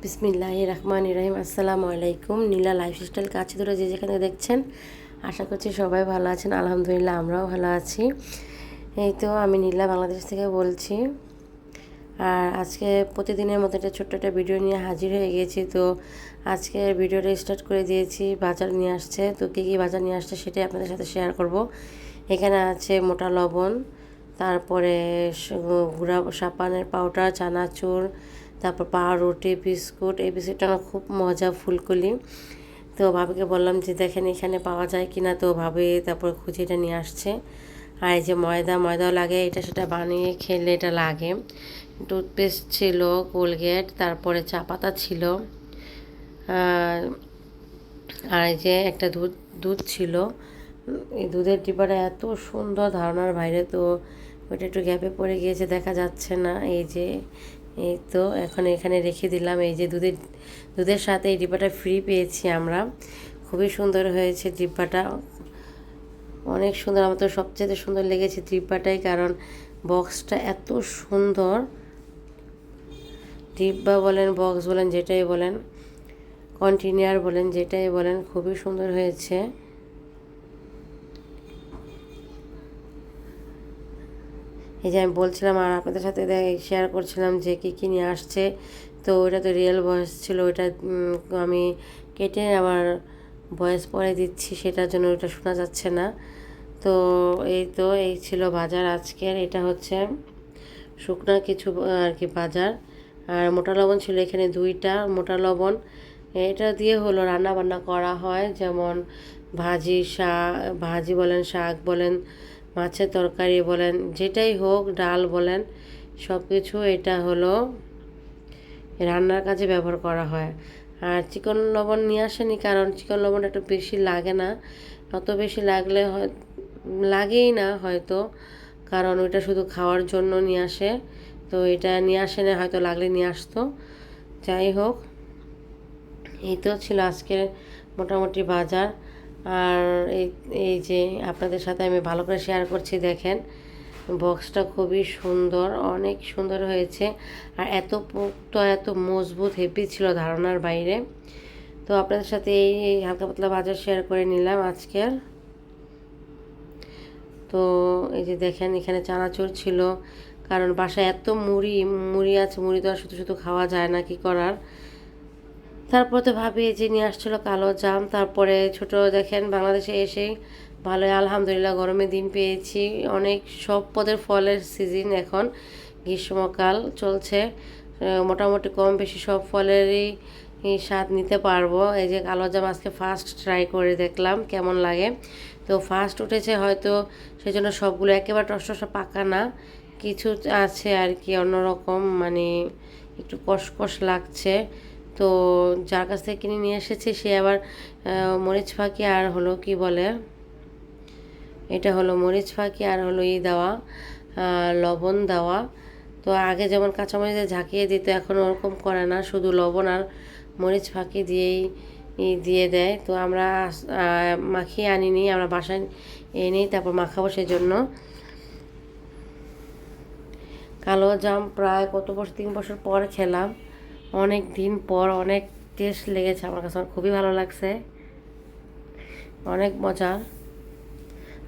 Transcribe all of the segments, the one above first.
বিসমিল্লাহির রহমানির রহিম। আসসালামু আলাইকুম। নীলা লাইফস্টাইল কাছে ধরে যে যেখানে দেখছেন, আশা করছি সবাই ভালো আছেন। আলহামদুলিল্লাহ আমরাও ভালো আছি। এই তো আমি নীলা বাংলাদেশ থেকে বলছি। আর আজকে প্রতিদিনের মতো একটা ছোট্ট একটা ভিডিও নিয়ে হাজির হয়ে গেছি। তো আজকে ভিডিওটা স্টার্ট করে দিয়েছি। বাজার নিয়ে আসছে, তো কী কী বাজার নিয়ে আসছে সেটাই আপনাদের সাথে শেয়ার করব। এখানে আছে মোটা লবণ, তারপরে গুঁড়া সাপানের পাউডার, চানাচুর, তারপর পাউরুটি, বিস্কুট। এই বিস্কুটটা আমার খুব মজা, ফুলকলি। তো ভাবিকে বললাম যে দেখেন এখানে পাওয়া যায় কি না, তো ভাবি তারপর খুঁজে এটা নিয়ে আসছে। আর এই যে ময়দাও লাগে, এটা সেটা বানিয়ে খেলে এটা লাগে। টুথপেস্ট ছিল, কোলগেট, তারপরে চা পাতা ছিল, আর এই যে একটা দুধ ছিল। এই দুধের ডিব্বাটা এত সুন্দর, ধারণার বাইরে। তো ওটা একটু গ্যাপে পড়ে গিয়েছে, দেখা যাচ্ছে না। এই তো এখন এখানে রেখে দিলাম। এই যে দুধের সাথে এই ডিব্বাটা ফ্রি পেয়েছি আমরা। খুবই সুন্দর হয়েছে ডিব্বাটা, অনেক সুন্দর। আমার তো সবচেয়ে সুন্দর লেগেছে ডিব্বাটাই, কারণ বক্সটা এত সুন্দর। ডিব্বা বলেন, বক্স বলেন, যেটাই বলেন, কন্টেনার বলেন, যেটাই বলেন, খুবই সুন্দর হয়েছে। এই যে আমি বলছিলাম আর আপনাদের সাথে শেয়ার করছিলাম যে কী নিয়ে আসছে। তো ওইটা তো রিয়েল ভয়েস ছিল, ওইটা আমি কেটে আমার ভয়েস পরে দিচ্ছি, সেটার জন্য ওইটা শোনা যাচ্ছে না। তো এই ছিল বাজার আজকের। এটা হচ্ছে শুকনা কিছু আর কি বাজার। আর মোটা লবণ ছিল এখানে 2টা মোটা লবণ। এটা দিয়ে হলো রান্না বান্না করা হয়, যেমন ভাজি বলেন, শাক বলেন, মাছের তরকারি বলেন, যেটাই হোক, ডাল বলেন, সব কিছু এটা হলো রান্নার কাজে ব্যবহার করা হয়। আর চিকন লবণ নিয়ে আসেনি, কারণ চিকন লবণ একটু বেশি লাগে না, অত বেশি লাগেই না হয়তো, কারণ ওইটা শুধু খাওয়ার জন্য নিয়ে আসে। তো এটা নিয়ে আসে না, হয়তো লাগলে নিয়ে আসতো। যাই হোক, এই তো ছিল আজকের মোটামুটি বাজার। আর এই যে আপনাদের সাথে আমি ভালো করে শেয়ার করছি, দেখেন বক্সটা খুবই সুন্দর, অনেক সুন্দর হয়েছে। আর এত পোক্ত, এত মজবুত, হেভি ছিল, ধারণার বাইরে। তো আপনাদের সাথে এই হালকা পাতলা বাজার শেয়ার করে নিলাম আজকের। তো এই যে দেখেন এখানে চানাচুর ছিল, কারণ বাসায় এত মুড়ি আছে, মুড়ি তো আর শুধু শুধু খাওয়া যায় না, কি করার। তারপর তো ভাবি যে নিয়ে আসছিলো কালো জাম। তারপরে ছোট দেখেন বাংলাদেশে এসেই ভালোই আলহামদুলিল্লাহ গরমের দিন পেয়েছি। অনেক সব পদের ফলের সিজন এখন, গ্রীষ্মকাল চলছে, মোটামুটি কম বেশি সব ফলেরই স্বাদ নিতে পারবো। এই যে কালো জাম আজকে ফার্স্ট ট্রাই করে দেখলাম কেমন লাগে। তো ফার্স্ট উঠেছে হয়তো, সেজন্য সবগুলো একেবারে টস পাকা না, কিছু আছে আর কি অন্যরকম, মানে একটু কষকষ লাগছে। তো যার কাছ থেকে কিনে নিয়ে এসেছি সে আবার মরিচ ফাঁকি আর হলো কি বলে, এটা হলো মরিচ ফাঁকি আর হলো দেওয়া, লবণ দেওয়া। তো আগে যেমন কাঁচামরিচে ঝাঁকিয়ে দিত, এখন ওরকম করে না, শুধু লবণ আর মরিচ ফাঁকি দিয়েই দিয়ে দেয়। তো আমরা মাখিয়ে আনিনি, আমরা বাসায় এনেই তারপর মাখাবো। সেজন্য কালো জাম প্রায় কত বছর, 3 বছর পর খেলাম, অনেক দিন পর। অনেক টেস্ট লেগেছে আমার কাছে, আমার খুবই ভালো লাগছে, অনেক মজা।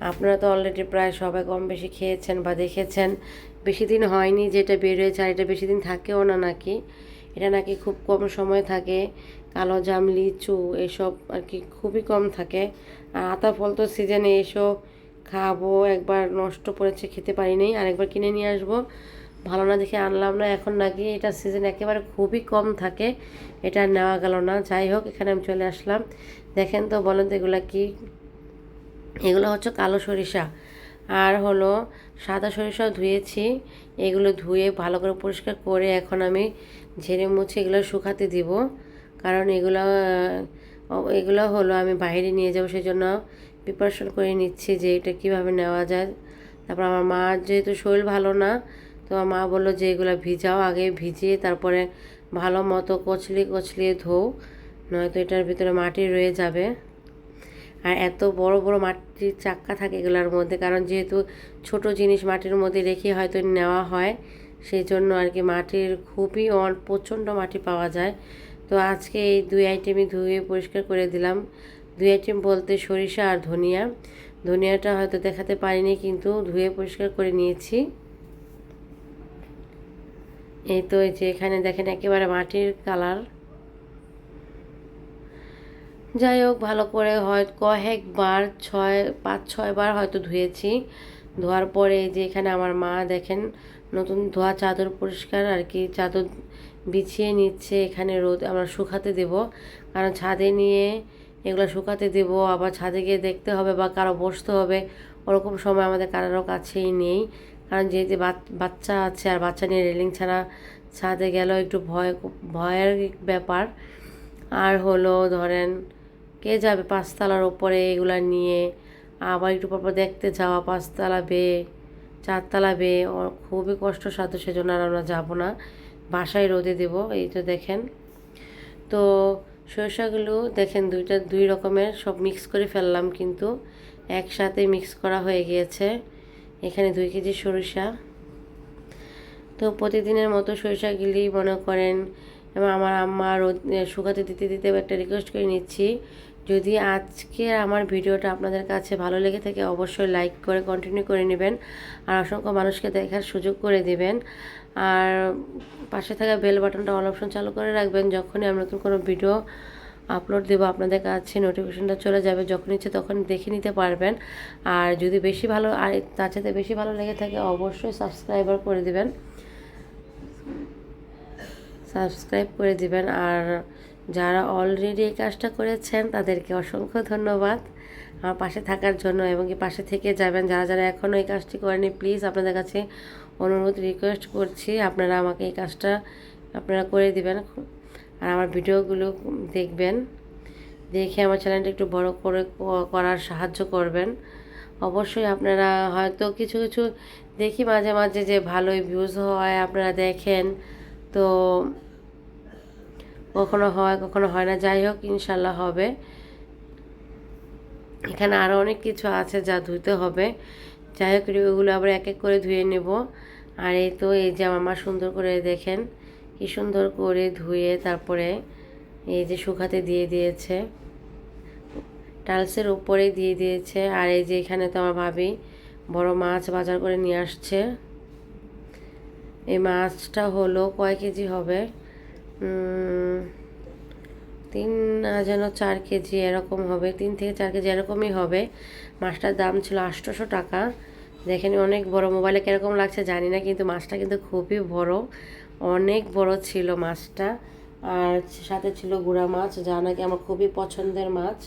আপনারা তো অলরেডি প্রায় সবাই কম বেশি খেয়েছেন বা দেখেছেন। বেশি দিন হয়নি যেটা বের হয়েছে, আর এটা বেশি দিন থাকেও না নাকি, এটা নাকি খুব কম সময় থাকে। কালো জাম, লিচু এসব আর কি খুবই কম থাকে। আর আতা ফল তো সিজনে এসো, খাবো। একবার নষ্ট করেছে, খেতে পারিনি, আর একবার কিনে নিয়ে আসবো, ভালো না দেখে আনলাম না। এখন নাকি এটা সিজন একেবারে খুবই কম থাকে, এটা নেওয়া গেল না। যাই হোক, এখানে আমি চলে আসলাম। দেখেন তো, বলেন তো এগুলো কি? এগুলো হচ্ছে কালো সরিষা, আর হলো সাদা সরিষাও ধুয়েছি। এগুলো ধুয়ে ভালো করে পরিষ্কার করে এখন আমি ঝেড়ে মুছে এগুলো শুকাতে দিব, কারণ এগুলো হলো আমি বাইরে নিয়ে যাবো, সেই জন্য প্রিপারেশন করে নিচ্ছি যে এটা কীভাবে নেওয়া যায়। তারপর আমার মা যেহেতু শরীর ভালো না, তো আমার মা বললো যে এগুলো ভিজাও, আগে ভিজিয়ে তারপরে ভালো মতো কচলিয়ে ধোও, নয়তো এটার ভিতরে মাটি রয়ে যাবে। আর এত বড় বড় মাটির চাক্কা থাকে এগুলোর মধ্যে, কারণ যেহেতু ছোট জিনিস মাটির মধ্যে রেখে হয়তো নেওয়া হয়, সেই জন্য আর কি মাটির খুবই প্রচণ্ড মাটি পাওয়া যায়। তো আজকে এই 2 আইটেমই ধুয়ে পরিষ্কার করে দিলাম। 2 আইটেম বলতে সরিষা আর ধনিয়া। ধনিয়াটা হয়তো দেখাতে পারিনি, কিন্তু ধুয়ে পরিষ্কার করে নিয়েছি। এই তো এই যে এখানে দেখেন একেবারে মাটির কালার। যাই হোক, ভালো করে হয় কয়েকবার 5-6 বার হয়তো ধুয়েছি। ধোয়ার পরে এই যে এখানে আমার মা দেখেন নতুন ধোয়া চাদর পরিষ্কার আর কি চাদর বিছিয়ে নিচ্ছে। এখানে রোদ আমরা শুকাতে দেব, কারণ ছাদে নিয়ে এগুলো শুকাতে দেব, আবার ছাদে গিয়ে দেখতে হবে বা কারো বসতে হবে, ওরকম সময় আমাদের কারোর কাছেই নেই। কারণ যেহেতু বাচ্চা আছে, আর বাচ্চা নিয়ে রেলিং ছাড়া ছাদে গেলেও একটু ভয়ের ব্যাপার। আর হলো ধরেন কে যাবে 5তলার ওপরে এগুলা নিয়ে, আবার একটু পর দেখতে যাওয়া 5তলা বেয়ে 4তলা বেয়ে খুবই কষ্টসাধ্য, সেজন্য আর আমরা যাবো না, বাসায় রোদে দেব। এই তো দেখেন, তো সরিষাগুলো দেখেন 2 রকমের সব মিক্স করে ফেললাম, কিন্তু একসাথে মিক্স করা হয়ে গিয়েছে। এখানে 2 কেজি সরিষা। তো প্রতিদিনের মতো সরিষাগুলি মনে করেন, এবং আমার আম্মা রোদ শুকাতে দিতে দিতে একটা রিকোয়েস্ট করে নিচ্ছি, যদি আজকে আমার ভিডিওটা আপনাদের কাছে ভালো লেগে থাকে অবশ্যই লাইক করে কন্টিনিউ করে নেবেন, আর অসংখ্য মানুষকে দেখার সুযোগ করে দেবেন। আর পাশে থাকা বেল বাটনটা অল অপশন চালু করে রাখবেন, যখনই আমি নতুন কোনো ভিডিও আপলোড দেবো আপনাদের কাছে নোটিফিকেশনটা চলে যাবে, যখন ইচ্ছে তখন দেখে নিতে পারবেন। আর যদি বেশি ভালো, আর তার সাথে বেশি ভালো লেগে থাকে অবশ্যই সাবস্ক্রাইব করে দিবেন। আর যারা অলরেডি এই কাজটা করেছেন তাদেরকে অসংখ্য ধন্যবাদ আমার পাশে থাকার জন্য, এবং কি পাশে থেকে যাবেন। যারা যারা এখনও এই কাজটি করেনি, প্লিজ আপনাদের কাছে অনুরোধ রিকোয়েস্ট করছি, আপনারা আমাকে এই কাজটা আপনারা করে দিবেন। আর আমার ভিডিওগুলো দেখবেন, দেখে আমার চ্যানেলটা একটু বড় করে করার সাহায্য করবেন। অবশ্যই আপনারা হয়তো কিছু কিছু দেখি মাঝে মাঝে যে ভালোই ভিউজ হয়, আপনারা দেখেন, তো কখনো হয় কখনো হয় না। যাই হোক, ইনশাল্লাহ হবে। এখানে আরও অনেক কিছু আছে যা ধুতে হবে। যাই হোক, ওগুলো আবার এক এক করে ধুয়ে নেব। আর এই তো এই যে আমার মা সুন্দর করে দেখেন কি সুন্দর করে ধুয়ে তারপরে এই যে শুকাতে দিয়ে দিয়েছে, টাইলসের উপরে দিয়ে দিয়েছে। আর এই যে এখানে তো আমার ভাবি বড় মাছ বাজার করে নিয়ে আসছে। এই মাছটা হলো কয় কেজি হবে, 3 যেন 4 কেজি এরকম হবে, 3 থেকে 4 কেজি এরকমই হবে। মাছটার দাম ছিল 800 টাকা। দেখেন অনেক বড়, মোবাইলে কীরকম লাগছে জানি না, কিন্তু মাছটা কিন্তু খুবই বড়, অনেক বড় ছিল মাছটা। আর সাথে ছিল গুড়া মাছ, যা নাকি আমার খুবই পছন্দের মাছ।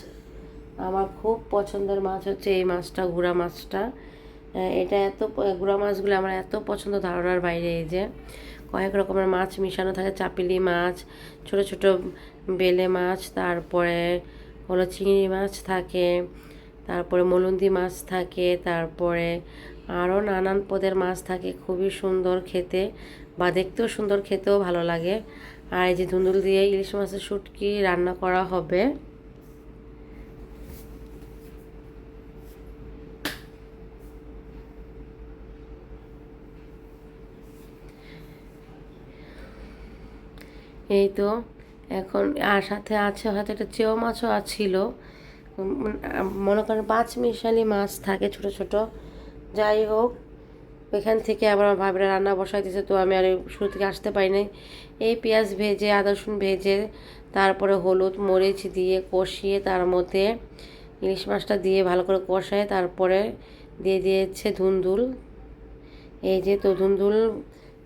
আমার খুব পছন্দের মাছ হচ্ছে এই মাছটা, গুড়া মাছটা। এটা গুড়া মাছগুলো আমার এত পছন্দ, ধারণার বাইরে। এই যে কয়েক রকমের মাছ মিশানো থাকে, চাপিলি মাছ, ছোট ছোট বেলে মাছ, তারপরে হলো চিংড়ি মাছ থাকে, তারপরে মলুন্দি মাছ থাকে, তারপরে আরও নানান পদের মাছ থাকে। খুবই সুন্দর খেতে, বা দেখতেও সুন্দর, খেতেও ভালো লাগে। আর এই যে ধুন্দুল দিয়ে ইলিশ মাছের শুটকি রান্না করা হবে। এই তো এখন, আর সাথে আছে হয়তো একটা চেও মাছও ছিল, মনে করেন 5 মিশালি মাছ থাকে ছোট ছোট। যাই হোক, ওইখান থেকে আবার আমার ভাবিরা রান্না বসাই দিয়েছে, তো আমি আর শুরু থেকে আসতে পারি নাই। এই পেঁয়াজ ভেজে, আদা রসুন ভেজে, তারপরে হলুদ মরিচ দিয়ে কষিয়ে তার মধ্যে ইলিশ মাছটা দিয়ে ভালো করে কষায়, তারপরে দিয়ে দিয়েছে ধুন্দুল। এই যে তো ধুন্দুল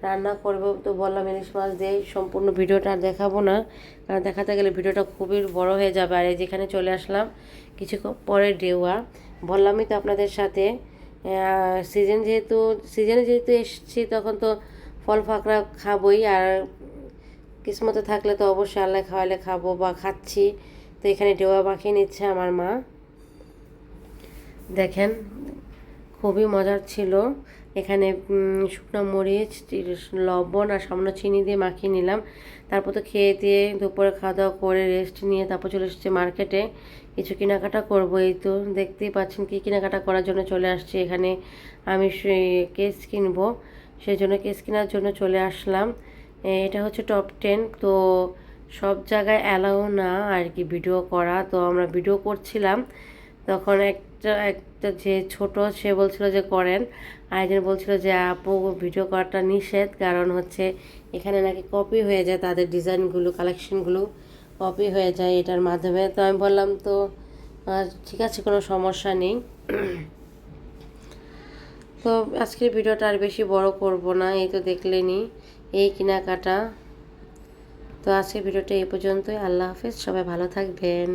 রান্না করবো, তো বললাম ইলিশ মাছ দিয়ে সম্পূর্ণ ভিডিওটা আর দেখাবো না, কারণ দেখাতে গেলে ভিডিওটা খুবই বড় হয়ে যাবে। আর এই যেখানে চলে আসলাম কিছুক্ষণ পরে ডেওয়া, বললামই তো আপনাদের সাথে সিজনে যেহেতু এসেছি, তখন তো ফল ফাকড়া খাবোই, আর কিসমতে থাকলে তো অবশ্যই আল্লাহ খাওয়ালে খাবো বা খাচ্ছি। তো এখানে ডেওয়া মাখিয়ে নিচ্ছে আমার মা, দেখেন খুবই মজার ছিল। এখানে শুকনো মরিচ, লবণ আর সামান্য চিনি দিয়ে মাখিয়ে নিলাম। তারপর তো খেয়ে দিয়ে দুপুরে খাওয়া দাওয়া করে রেস্ট নিয়ে তারপর চলে এসেছি মার্কেটে, কিছু কেনাকাটা করবো। এই তো দেখতেই পাচ্ছেন কী কেনাকাটা করার জন্য চলে আসছি। এখানে আমি সেই কেস কিনবো, সেই জন্য কেস কেনার জন্য চলে আসলাম। এটা হচ্ছে টপ 10, তো সব জায়গায় অ্যালাউ না আর কি ভিডিও করা। তো আমরা ভিডিও করছিলাম, তখন একটা যে ছোট সে বলছিল যে করেন, আরেকজন বলছিল যে আপু ভিডিও করাটা নিষেধ, কারণ হচ্ছে এখানে নাকি কপি হয়ে যায়, তাদের ডিজাইনগুলো কালেকশনগুলো কপি হয়ে যায় এটার মাধ্যমে। তো আমি বললাম তো ঠিক আছে, কোনো সমস্যা নেই। তো আজকের ভিডিওটা আর বেশি বড় করব না, এই তো দেখলেনি এই কেনাকাটা। তো আজকের ভিডিওটা এই পর্যন্তই। আল্লাহ হাফেজ, সবাই ভালো থাকবেন।